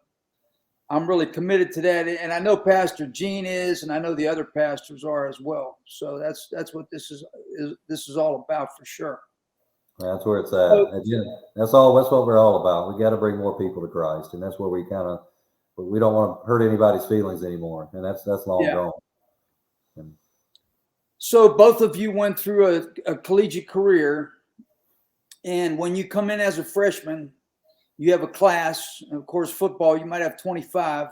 I'm really committed to that, and I know Pastor Gene is, and I know the other pastors are as well. So that's what this is all about, for sure. That's where it's at. That's what we're all about. We got to bring more people to Christ, and that's where we don't want to hurt anybody's feelings anymore, and that's long gone. So both of you went through a collegiate career, and when you come in as a freshman, you have a class, and of course, football, you might have 25.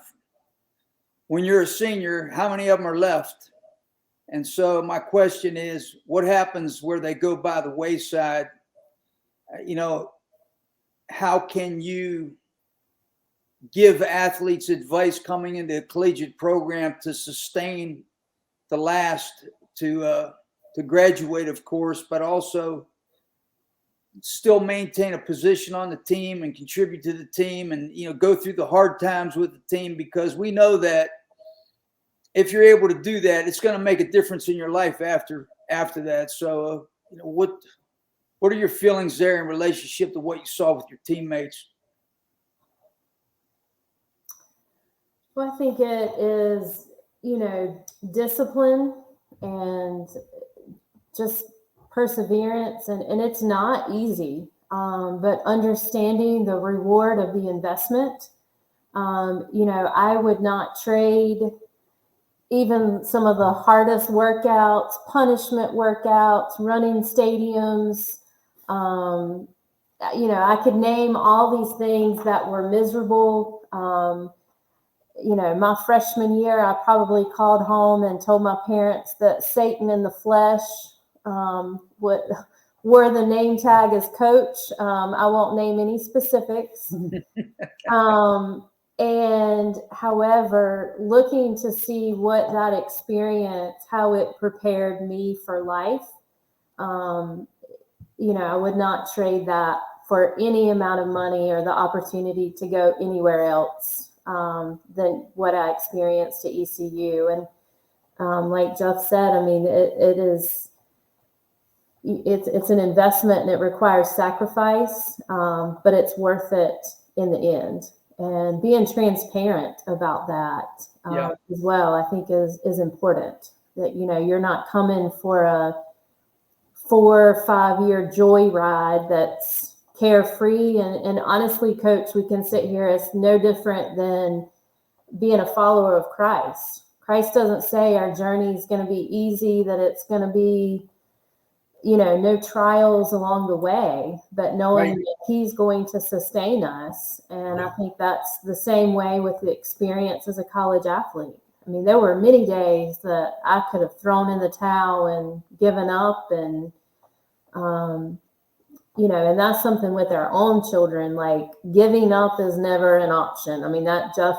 When you're a senior, how many of them are left? And so my question is, what happens where they go by the wayside? How can you give athletes advice coming into a collegiate program to sustain the last to graduate, of course, but also still maintain a position on the team and contribute to the team and, go through the hard times with the team, because we know that if you're able to do that, it's going to make a difference in your life after that. So, what are your feelings there in relationship to what you saw with your teammates? Well, I think it is, discipline and just perseverance, and it's not easy, but understanding the reward of the investment. I would not trade even some of the hardest workouts, punishment workouts, running stadiums. I could name all these things that were miserable. My freshman year, I probably called home and told my parents that Satan in the flesh wore the name tag as coach. I won't name any specifics. And however, looking to see what that experience, how it prepared me for life, I would not trade that for any amount of money or the opportunity to go anywhere else than what I experienced at ECU. And like Jeff said, I mean, it's an investment and it requires sacrifice, but it's worth it in the end. And being transparent about that as well, I think is important. That, you're not coming for a 4 or 5 year joyride that's carefree. And honestly, Coach, we can sit here as no different than being a follower of Christ. Christ doesn't say our journey is going to be easy, that it's going to be, no trials along the way, but knowing that he's going to sustain us. And I think that's the same way with the experience as a college athlete. I mean, there were many days that I could have thrown in the towel and given up, and, and that's something with our own children, like giving up is never an option. I mean, that Jeff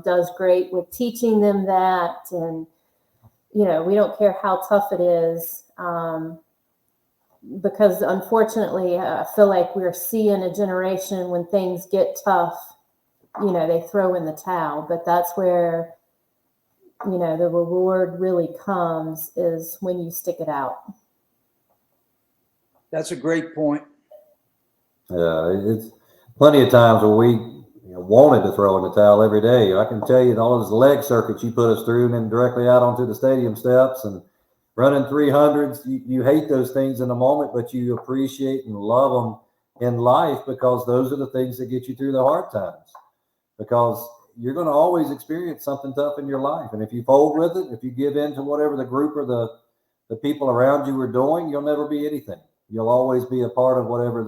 does great with teaching them that. And, we don't care how tough it is. Because unfortunately, I feel like we're seeing a generation when things get tough, they throw in the towel. But that's where, the reward really comes, is when you stick it out. That's a great point. Yeah, it's plenty of times where we wanted to throw in the towel every day. I can tell you all those leg circuits you put us through and then directly out onto the stadium steps and running 300s. You hate those things in the moment, but you appreciate and love them in life, because those are the things that get you through the hard times, because you're going to always experience something tough in your life. And if you fold with it, if you give in to whatever the group or the people around you are doing, you'll never be anything. You'll always be a part of whatever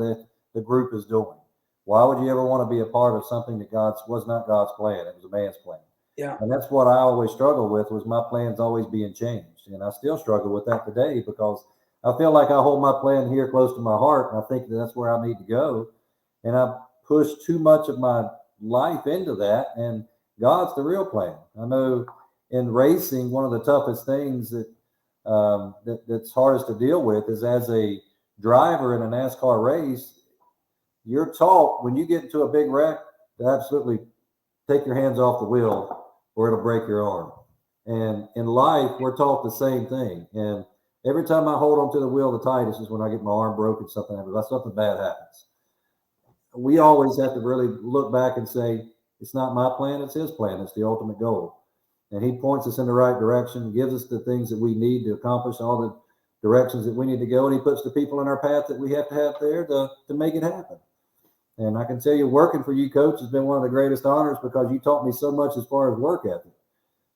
the group is doing. Why would you ever want to be a part of something that was not God's plan? It was a man's plan. Yeah. And that's what I always struggle with, was my plans always being changed. And I still struggle with that today, because I feel like I hold my plan here close to my heart, and I think that's where I need to go. And I push too much of my life into that, and God's the real plan. I know in racing, one of the toughest things that's hardest to deal with is, as a driver in a NASCAR race, you're taught when you get into a big wreck to absolutely take your hands off the wheel or it'll break your arm. And in life, we're taught the same thing. And every time I hold onto the wheel the tightest is when I get my arm broken, something bad happens. We always have to really look back and say, it's not my plan, it's his plan. It's the ultimate goal. And he points us in the right direction, gives us the things that we need to accomplish all the directions that we need to go. And he puts the people in our path that we have to have there to make it happen. And I can tell you, working for you, Coach, has been one of the greatest honors, because you taught me so much as far as work ethic.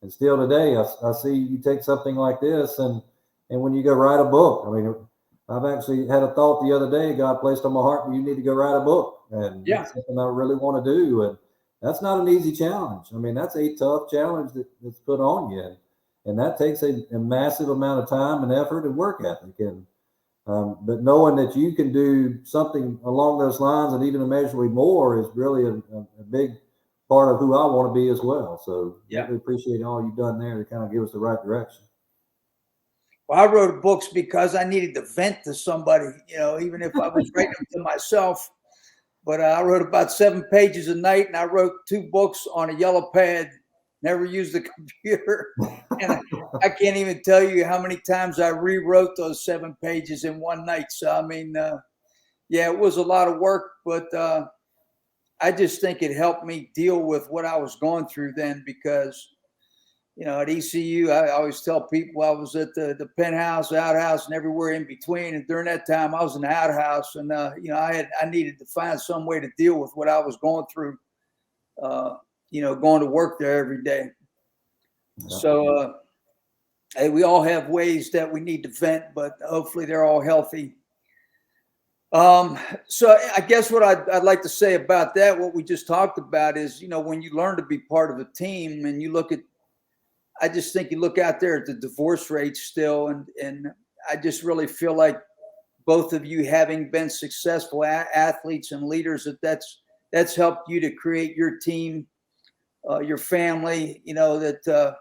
And still today, I see you take something like this and when you go write a book. I mean, I've actually had a thought the other day, God placed on my heart, you need to go write a book. And that's something I really want to do. And that's not an easy challenge. I mean, that's a tough challenge that's put on you. And that takes a massive amount of time and effort and work ethic. And But knowing that you can do something along those lines and even immeasurably more is really a big part of who I want to be as well. So we appreciate all you've done there to kind of give us the right direction. Well, I wrote books because I needed to vent to somebody, even if I was writing them to myself. But I wrote about 7 pages a night, and I wrote 2 books on a yellow pad. Never used a computer. And I can't even tell you how many times I rewrote those 7 pages in one night. So, I mean, it was a lot of work, but I just think it helped me deal with what I was going through then because, at ECU, I always tell people I was at the penthouse, outhouse, and everywhere in between. And during that time, I was in the outhouse, and I needed to find some way to deal with what I was going through. Going to work there every day. So, hey, we all have ways that we need to vent, but hopefully they're all healthy. So I guess what I'd like to say about that, what we just talked about is, when you learn to be part of a team and you look at, I just think you look out there at the divorce rates still. And I just really feel like both of you having been successful athletes and leaders, that's helped you to create your team, your family, that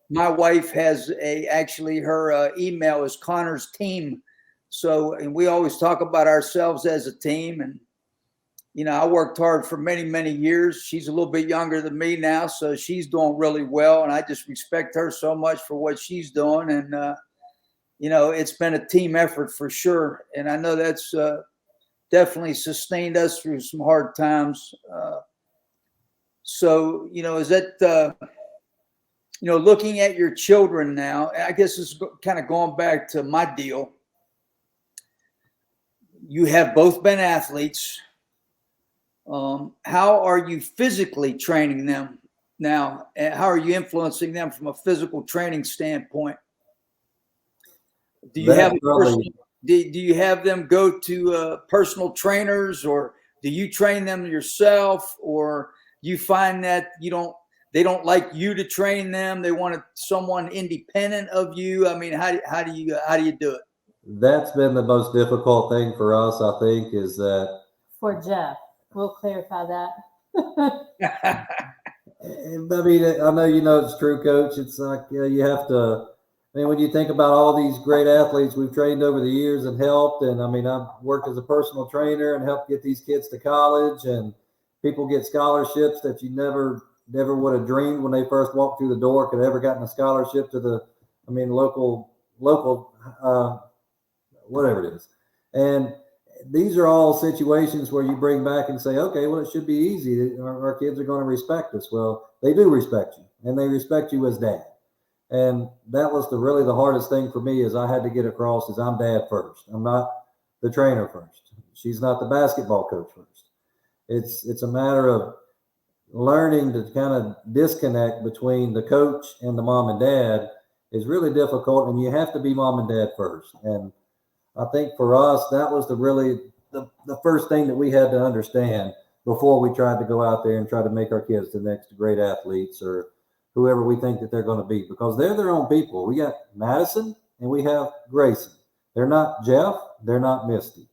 my wife has her email is Connor's Team. So, and we always talk about ourselves as a team. And, I worked hard for many, many years. She's a little bit younger than me now, so she's doing really well. And I just respect her so much for what she's doing. And, it's been a team effort for sure. And I know that's definitely sustained us through some hard times. So, is that, looking at your children now, I guess it's kind of going back to my deal. You have both been athletes. How are you physically training them now? And how are you influencing them from a physical training standpoint? Do you have them go to personal trainers, or do you train them yourself, or you find that they don't like you to train them? They want someone independent of you. I mean, how do you do it? That's been the most difficult thing for us, I think, is that for Jeff. We'll clarify that. I mean, I know it's true, Coach. It's like you have to. I mean, when you think about all these great athletes we've trained over the years and helped, and I mean, I've worked as a personal trainer and helped get these kids to college, and people get scholarships that you never would have dreamed when they first walked through the door could have ever gotten a scholarship to the local whatever it is. And these are all situations where you bring back and say, okay, well, it should be easy. Our kids are going to respect us. Well, they do respect you, and they respect you as dad. And that was really the hardest thing for me, is I had to get across is I'm dad first. I'm not the trainer first. She's not the basketball coach first. It's a matter of learning to kind of disconnect between the coach and the mom and dad is really difficult, and you have to be mom and dad first. And I think for us, that was the first thing that we had to understand before we tried to go out there and try to make our kids the next great athletes or whoever we think that they're going to be, because they're their own people. We got Madison and we have Grayson. They're not Jeff. They're not Misty.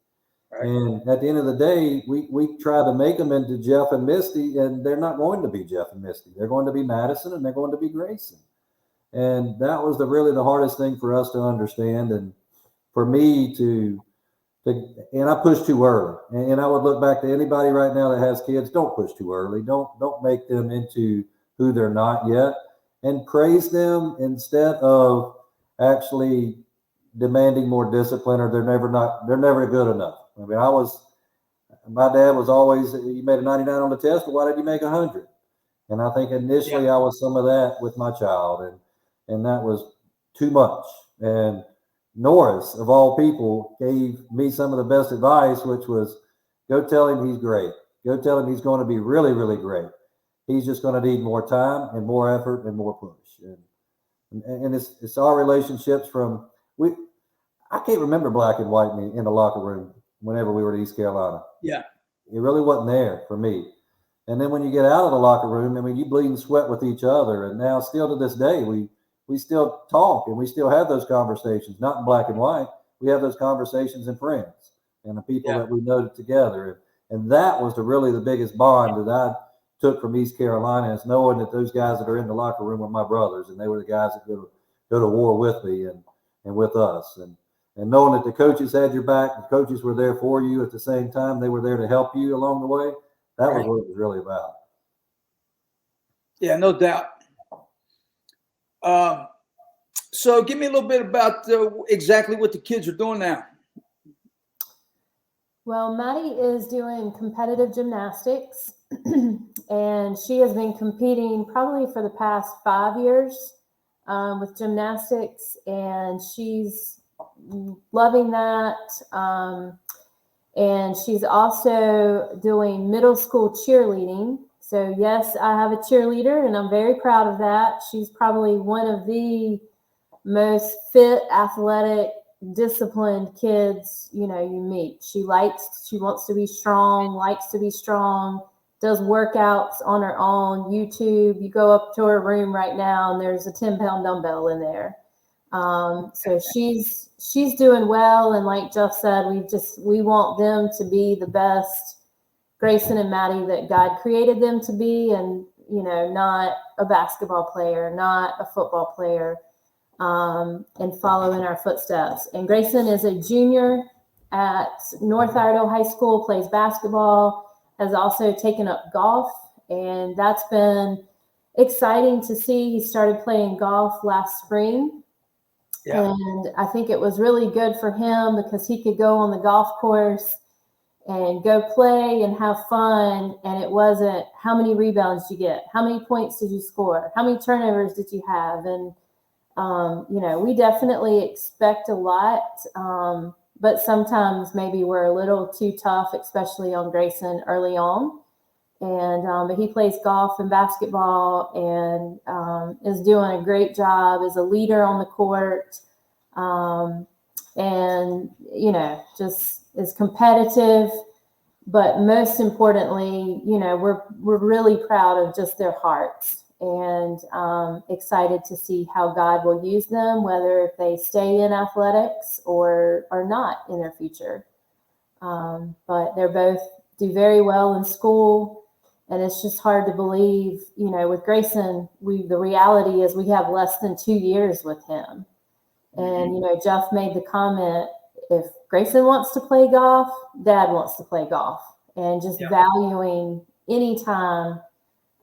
Right. And at the end of the day, we try to make them into Jeff and Misty, and they're not going to be Jeff and Misty. They're going to be Madison, and they're going to be Grayson. And that was really the hardest thing for us to understand. And for me and I pushed too early. And I would look back to anybody right now that has kids, don't push too early. Don't make them into who they're not yet, and praise them instead of actually demanding more discipline, or they're never good enough. I mean, my dad was always, you made a 99 on the test, but why did you make 100? And I think initially I was some of that with my child, and that was too much. And Norris, of all people, gave me some of the best advice, which was, go tell him he's great. Go tell him he's going to be really, really great. He's just going to need more time and more effort and more push. And it's our relationships I can't remember black and white in the locker room whenever we were at East Carolina. Yeah. It really wasn't there for me. And then when you get out of the locker room, I mean, you bleed and sweat with each other. And now still to this day, we still talk and we still have those conversations, not in black and white, we have those conversations in friends and the people that we know together. And that was really the biggest bond that I took from East Carolina, is knowing that those guys that are in the locker room were my brothers, and they were the guys that go to war with me and with us. And knowing that the coaches had your back, the coaches were there for you at the same time, they were there to help you along the way. That was what it was really about. Yeah, no doubt. So give me a little bit about exactly what the kids are doing now. Well, Maddie is doing competitive gymnastics, and she has been competing probably for the past 5 years with gymnastics, and she's loving that. And she's also doing middle school cheerleading. So yes, I have a cheerleader, and I'm very proud of that. She's probably one of the most fit, athletic, disciplined kids, you meet. She wants to be strong, likes to be strong, does workouts on her own. YouTube, you go up to her room right now and there's a 10-pound dumbbell in there. So she's doing well. And like Jeff said, we want them to be the best Grayson and Maddie that God created them to be, and, not a basketball player, not a football player. And follow in our footsteps. And Grayson is a junior at North Iredell High School, plays basketball, has also taken up golf, and that's been exciting to see. He started playing golf last spring, and I think it was really good for him because he could go on the golf course and go play and have fun, and it wasn't how many rebounds you get, how many points did you score, how many turnovers did you have, and we definitely expect a lot, but sometimes maybe we're a little too tough, especially on Grayson early on. And but he plays golf and basketball and is doing a great job as a leader on the court, and just is competitive. But most importantly, we're really proud of just their hearts, and excited to see how God will use them, whether they stay in athletics or not in their future. But they're both do very well in school, and it's just hard to believe, with Grayson, the reality is we have less than 2 years with him. And, Jeff made the comment, if Grayson wants to play golf, Dad wants to play golf, and just valuing any time,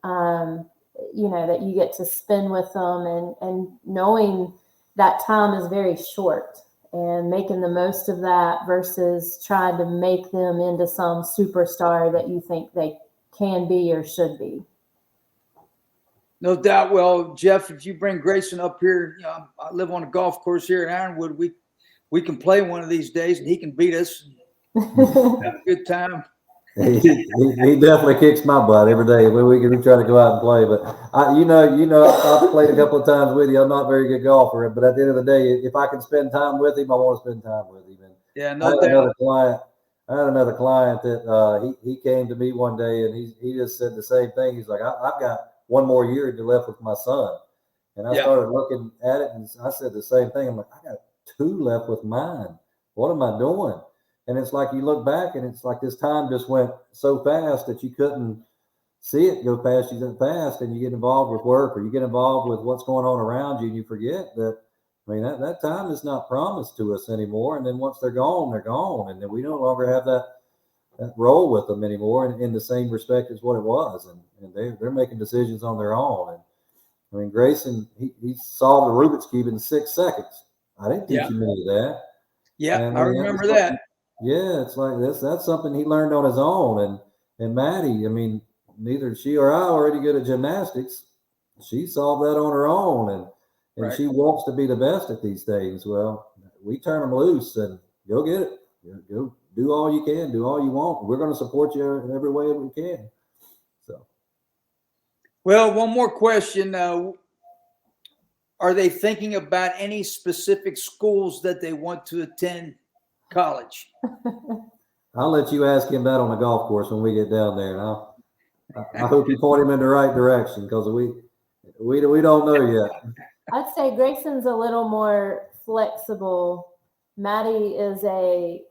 that you get to spend with them, and knowing that time is very short, and making the most of that versus trying to make them into some superstar that you think they can be or should be. No doubt. Well, Jeff, if you bring Grayson up here, I live on a golf course here in Ironwood. We can play one of these days, and he can beat us. Have a good time. He definitely kicks my butt every day. We try to go out and play, but I've played a couple of times with you. I'm not a very good golfer, but at the end of the day, if I can spend time with him, I want to spend time with him. And no doubt. I had another client that he came to me one day, and he just said the same thing. He's like, I've got one more year left with my son, and I started looking at it, and I said the same thing. I'm like, I got 2 left with mine. What am I doing? And it's like you look back, and it's like this time just went so fast that you couldn't see it go past you that fast, and you get involved with work, or you get involved with what's going on around you, and you forget that, that time is not promised to us anymore. And then once they're gone, and then we no longer have that role with them anymore in the same respect as what it was. And they're making decisions on their own. And Grayson, he solved the Rubik's Cube in 6 seconds. I didn't teach him any of that. Yeah, I remember that. Yeah, it's like that's something he learned on his own. And Maddie, neither she or I are already good at gymnastics. She solved that on her own, and she wants to be the best at these things. Well, we turn them loose and go get it. Go do all you can, do all you want. We're going to support you in every way that we can. So, well, one more question. Are they thinking about any specific schools that they want to attend college? I'll let you ask him that on the golf course when we get down there, and I hope you point him in the right direction, because we don't know yet. I'd say Grayson's a little more flexible Maddie is a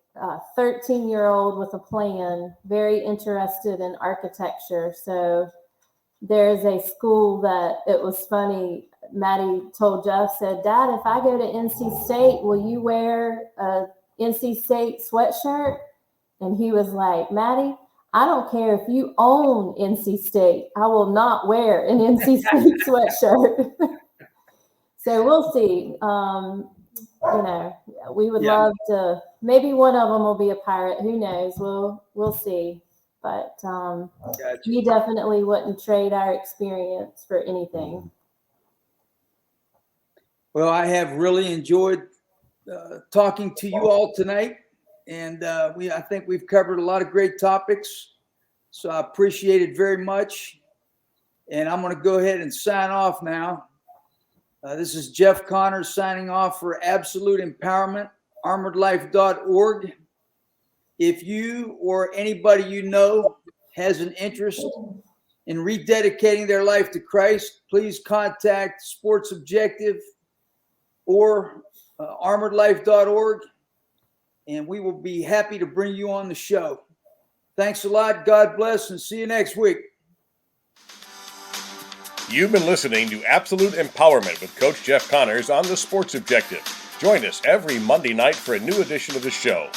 13-year-old with a plan, very interested in architecture. So there's a school that, it was funny, Maddie told Jeff, said, Dad, if I go to NC State, will you wear a NC State sweatshirt? And he was like, Maddie, I don't care if you own NC State. I will not wear an NC State sweatshirt. So we'll see. We would love to, maybe one of them will be a Pirate. Who knows? We'll see. But we definitely wouldn't trade our experience for anything. Well, I have really enjoyed talking to you all tonight. And I think we've covered a lot of great topics. So I appreciate it very much. And I'm going to go ahead and sign off now. This is Jeff Connors signing off for Absolute Empowerment, armoredlife.org. If you or anybody you know has an interest in rededicating their life to Christ, please contact Sports Objective or armoredlife.org, and we will be happy to bring you on the show. Thanks a lot. God bless, and see you next week. You've been listening to Absolute Empowerment with Coach Jeff Connors on the Sports Objective. Join us every Monday night for a new edition of the show.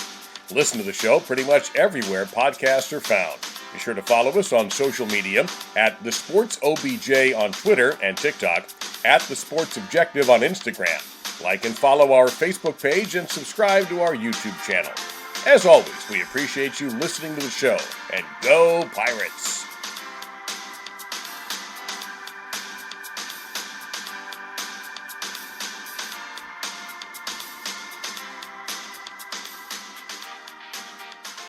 Listen to the show pretty much everywhere podcasts are found. Be sure to follow us on social media at The Sports OBJ on Twitter and TikTok, at The Sports Objective on Instagram. Like and follow our Facebook page and subscribe to our YouTube channel. As always, we appreciate you listening to the show. And go Pirates!